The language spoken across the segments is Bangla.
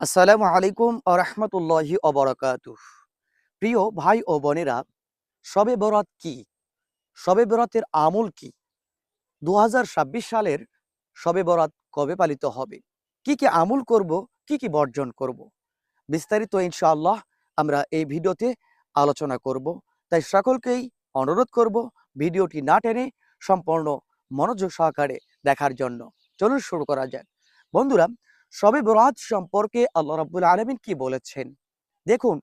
আসসালামু আলাইকুম আ রাহমাতুল্লাহি ওয়া বারাকাতুহু। প্রিয় ভাই ও বোনেরা, শবে বরাত কি? শবে বরাতের আমল কি? ২০২৬ সালের শবে বরাত কবে পালিত হবে? কি আমল করব, কি বর্জন করব? বিস্তারিত ইনশাআল্লাহ আমরা এই ভিডিওতে আলোচনা করব। তাই সকলকেই অনুরোধ করব ভিডিওটি না টেনে সম্পূর্ণ মনোযোগ সহকারে দেখার জন্য। চলুন শুরু করা যাক। বন্ধুরা, শবে বরাত সম্পর্কে আল্লাহ রাব্বুল আলামিন কি বলেছেন? দেখুন,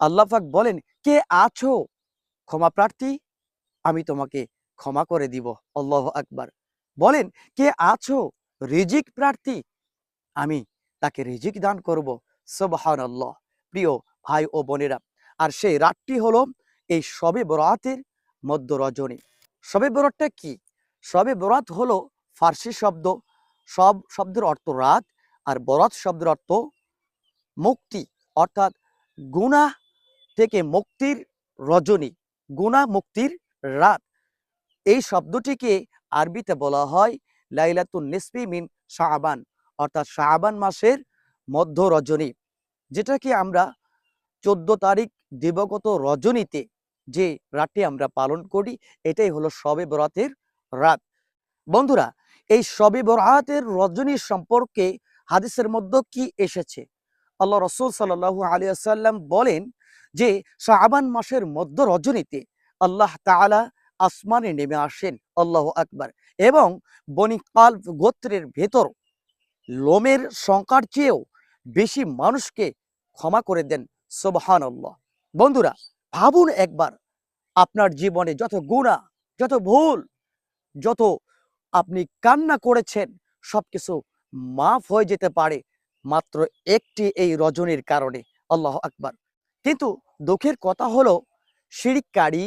আল্লাহ পাক বলেন, "কে আছো ক্ষমা প্রার্থী? আমি তোমাকে ক্ষমা করে দিব।" আল্লাহু আকবার। বলেন, "কে আছো রিজিক প্রার্থী? আমি তাকে রিজিক দান করব।" সুবহানাল্লাহ। প্রিয় ভাই ও বোনেরা, আর সেই রাতটি হলো এই শবে বরাতের মধ্য রজনী। শবে বরাতটা কি? শবে বরাত হলো ফার্সি শব্দ। সব শব্দের অর্থ রাত, আর বরাত শব্দের অর্থ মুক্তি, অর্থাৎ গুনাহ থেকে মুক্তির রজনী, গুনাহ মুক্তির রাত। এই শব্দটিকে আরবিতে বলা হয় লাইলাতুন নিসফি মিন শাবান, অর্থাৎ শাবান মাসের মধ্য রজনী, যেটাকে আমরা 14 তারিখ দিবগত রজনীতে যে রাতটি আমরা পালন করি, এটাই হলো শবে বরাতের রাত। বন্ধুরা, এই শবে বরাতের রজনী সম্পর্কে হাদিসের মধ্যে কি এসেছে? আল্লাহ রসুল সাল্লাল্লাহু আলাইহি ওয়াসাল্লাম বলেন যে শাবান মাসের মধ্য রজনীতে আল্লাহ তাআলা আসমানে নেমে আসেন, আল্লাহু আকবার, এবং বনি কালব গোত্রের ভেতর লোমের সংখ্যার চেয়েও বেশি মানুষকে ক্ষমা করে দেন। সুবহানাল্লাহ। বন্ধুরা, ভাবুন একবার, আপনার জীবনে যত গুনাহ, যত ভুল, যত আপনি কান্না করেছেন, সবকিছু মাফ হয়ে যেতে পারে মাত্র একটি এই রজনীর কারণে। আল্লাহু আকবার। কিন্তু দুঃখের কথা হলো, শিরিককারী,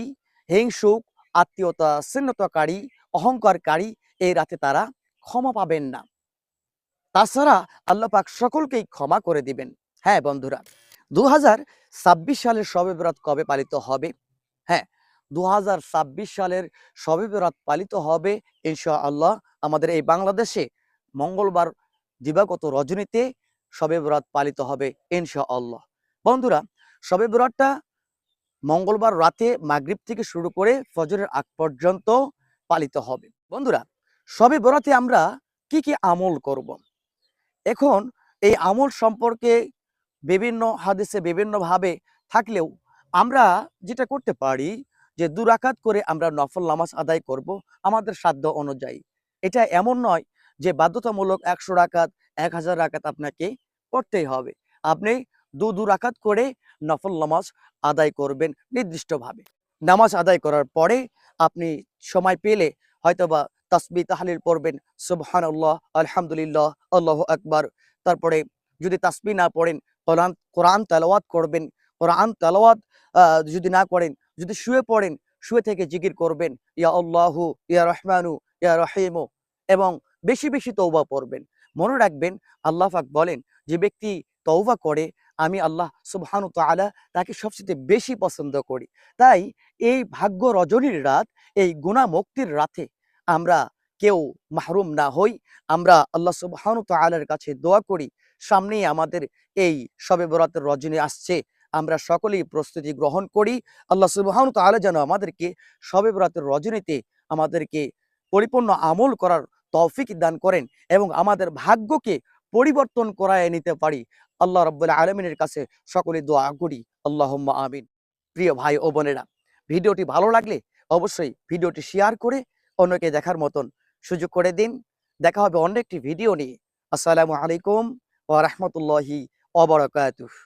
হিংসুক, আত্মীয়তা ছিন্নতাকারী, অহংকারকারী এই রাতে তারা ক্ষমা পাবেন না। তাছাড়া আল্লাহ পাক সকলকেই ক্ষমা করে দিবেন। হ্যাঁ বন্ধুরা, ২০২৬ সালের শবে বরাত কবে পালিত হবে? হ্যাঁ, ২০২৬ সালের শবে বরাত পালিত হবে ইনশাআল্লাহ আমাদের এই বাংলাদেশে মঙ্গলবার দিবাগত রজনীতে শবে বরাত পালিত হবে ইনশাআল্লাহ। বন্ধুরা, শবে বরাতটা মঙ্গলবার রাতে মাগরিব থেকে শুরু করে ফজরের আগ পর্যন্ত পালিত হবে। বন্ধুরা, শবে বরাতে আমরা কি আমল করব? এখন এই আমল সম্পর্কে বিভিন্ন হাদিসে বিভিন্নভাবে থাকলেও আমরা যেটা করতে পারি যে ২ রাকাত করে আমরা নফল নামাজ আদায় করব আমাদের সাধ্য অনুযায়ী। এটা এমন নয় যে বাধ্যতামূলক ১০০ রাকাত, ১০০০ রাকাত আপনাকে পড়তেই হবে। আপনি ২ রাকাত করে নফল নামাজ আদায় করবেন নির্দিষ্টভাবে। নামাজ আদায় করার পরে আপনি সময় পেলে হয়তোবা তাসবিহ তাহলিল পড়বেন, সুবহানাল্লাহ, আলহামদুলিল্লাহ, আল্লাহু আকবার। তারপরে যদি তাসবিহ না পড়েন, কোরআন তেলাওয়াত করবেন। কোরআন তেলাওয়াত যদি না করেন, যদি শুয়ে পড়েন, শুয়ে থেকে জিকির করবেন, ইয়া আল্লাহু, ইয়া রহমানু, ইয়া রহিমু, এবং বেশি তওবা পড়বেন। মনে রাখবেন, আল্লাহ পাক বলেন, যে ব্যক্তি তওবা করে আমি আল্লাহ সুবহানাহু ওয়া তাআলা তাকে সবচেয়ে বেশি পছন্দ করি। তাই এই ভাগ্য রজনীর রাত, এই গুনাহ মুক্তির রাতে আমরা কেউ মাহরুম না হই। আমরা আল্লাহ সুবহানাহু ওয়া তাআলার কাছে দোয়া করি, সামনেই আমাদের এই শবে বরাতের রজনী আসছে। আমরা সকলেই প্রস্তুতি গ্রহণ করি। আল্লাহ সুবহানাহু ওয়া তাআলা যেন আমাদেরকে শবে বরাতের রজনীতে আমাদেরকে পরিপূর্ণ আমল করার তৌফিক দান করেন এবং আমাদের ভাগ্যকে পরিবর্তন করায় নিতে পারি। আল্লাহ রাব্বুল আলামিনের কাছে সকলে দোয়া করি। আল্লাহুম্মা আমিন। প্রিয় ভাই ও বোনেরা, ভিডিওটি ভালো লাগলে অবশ্যই ভিডিওটি শেয়ার করে অন্যকে দেখার মতন সুযোগ করে দিন। দেখা হবে অন্য একটি ভিডিও নিয়ে। আসসালামু আলাইকুম ওয়া রাহমাতুল্লাহি ওয়া বারাকাতুহু।